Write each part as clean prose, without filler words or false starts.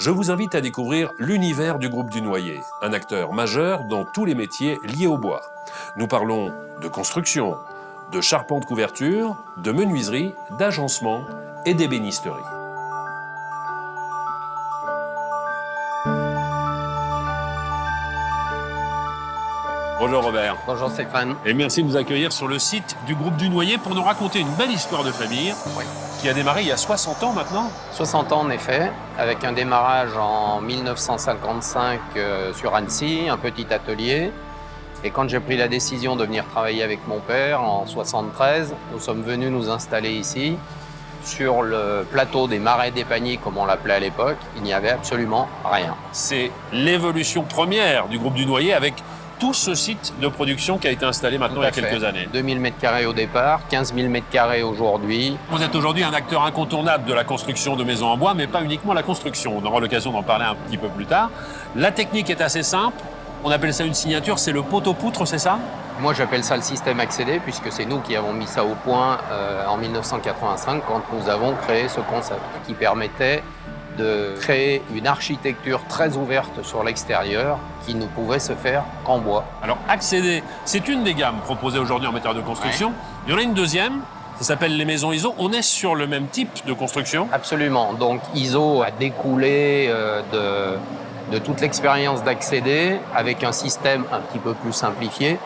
je vous invite à découvrir l'univers du groupe du Noyer, un acteur majeur dans tous les métiers liés au bois. Nous parlons de construction, de charpente couverture, de menuiserie, d'agencement et d'ébénisterie. Bonjour Robert. Bonjour Stéphane. Et merci de nous accueillir sur le site du groupe du Noyer pour nous raconter une belle histoire de famille qui a démarré il y a 60 ans maintenant. 60 ans en effet, avec un démarrage en 1955 sur Annecy, un petit atelier. Et quand j'ai pris la décision de venir travailler avec mon père en 73, nous sommes venus nous installer ici, sur le plateau des Marais des Paniers, comme on l'appelait à l'époque. Il n'y avait absolument rien. C'est l'évolution première du groupe du Noyer avec tout ce site de production qui a été installé maintenant il y a quelques années. 2000 m² au départ, 15 000 m² aujourd'hui. Vous êtes aujourd'hui un acteur incontournable de la construction de maisons en bois, mais pas uniquement la construction. On aura l'occasion d'en parler un petit peu plus tard. La technique est assez simple. On appelle ça une signature, c'est le poteau-poutre, c'est ça? Moi, j'appelle ça le système accédé, puisque c'est nous qui avons mis ça au point en 1985, quand nous avons créé ce concept qui permettait de créer une architecture très ouverte sur l'extérieur qui ne pouvait se faire qu'en bois. Alors, accéder, c'est une des gammes proposées aujourd'hui en matière de construction. Ouais. Il y en a une deuxième, ça s'appelle les maisons ISO. On est sur le même type de construction? Absolument. Donc, ISO a découlé de toute l'expérience d'accéder avec un système un petit peu plus simplifié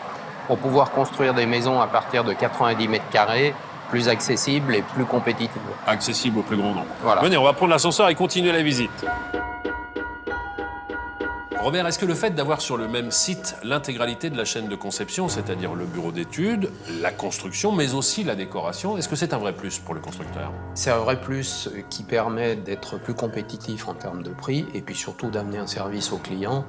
pour pouvoir construire des maisons à partir de 90 m², plus accessibles et plus compétitives. Accessible au plus grand nombre. Voilà. Venez, on va prendre l'ascenseur et continuer la visite. Robert, est-ce que le fait d'avoir sur le même site l'intégralité de la chaîne de conception, c'est-à-dire le bureau d'études, la construction, mais aussi la décoration, est-ce que c'est un vrai plus pour le constructeur? C'est un vrai plus qui permet d'être plus compétitif en termes de prix et puis surtout d'amener un service au client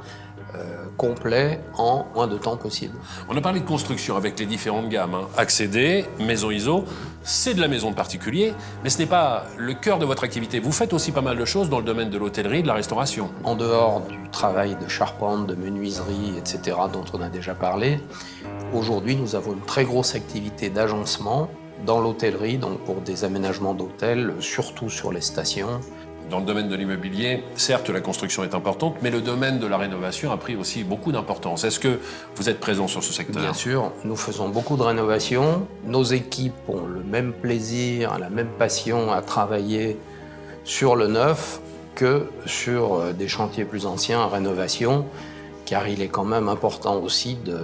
complet en moins de temps possible. On a parlé de construction avec les différentes gammes. Accéder, maison ISO, c'est de la maison de particulier, mais ce n'est pas le cœur de votre activité. Vous faites aussi pas mal de choses dans le domaine de l'hôtellerie et de la restauration. En dehors du travail de charpente, de menuiserie, etc., dont on a déjà parlé, aujourd'hui, nous avons une très grosse activité d'agencement dans l'hôtellerie, donc pour des aménagements d'hôtels, surtout sur les stations. Dans le domaine de l'immobilier, certes, la construction est importante, mais le domaine de la rénovation a pris aussi beaucoup d'importance. Est-ce que vous êtes présent sur ce secteur? Bien sûr, nous faisons beaucoup de rénovations. Nos équipes ont le même plaisir, la même passion à travailler sur le neuf que sur des chantiers plus anciens à rénovation, car il est quand même important aussi de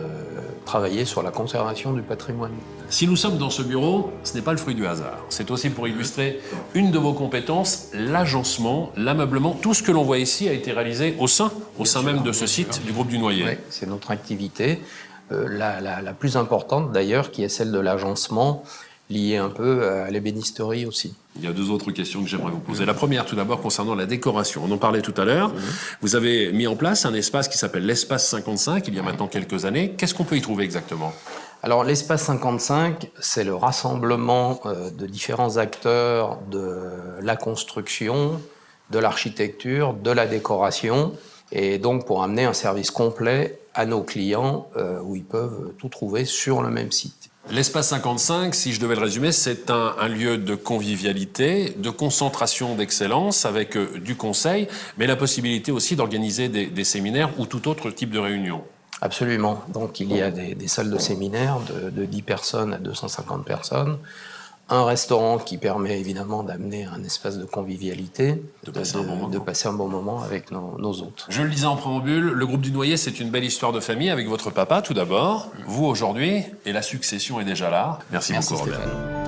travailler sur la conservation du patrimoine. Si nous sommes dans ce bureau, ce n'est pas le fruit du hasard. C'est aussi pour illustrer une de vos compétences, l'agencement, l'ameublement. Tout ce que l'on voit ici a été réalisé au sein même de ce site du groupe du Noyer. Oui, c'est notre activité, la plus importante d'ailleurs, qui est celle de l'agencement, liée un peu à l'ébénisterie aussi. Il y a deux autres questions que j'aimerais vous poser. La première, tout d'abord, concernant la décoration. On en parlait tout à l'heure. Vous avez mis en place un espace qui s'appelle l'Espace 55, il y a maintenant quelques années. Qu'est-ce qu'on peut y trouver exactement? Alors, l'Espace 55, c'est le rassemblement de différents acteurs de la construction, de l'architecture, de la décoration, et donc pour amener un service complet à nos clients où ils peuvent tout trouver sur le même site. L'espace 55, si je devais le résumer, c'est un lieu de convivialité, de concentration d'excellence avec du conseil, mais la possibilité aussi d'organiser des séminaires ou tout autre type de réunion. Absolument. Donc il y a des salles de séminaire de 10 personnes à 250 personnes, un restaurant qui permet évidemment d'amener un espace de convivialité, de passer un bon moment avec nos hôtes. Je le disais en préambule, le groupe du Noyer, c'est une belle histoire de famille avec votre papa tout d'abord, vous aujourd'hui, et la succession est déjà là. Merci beaucoup Robert. Stéphane.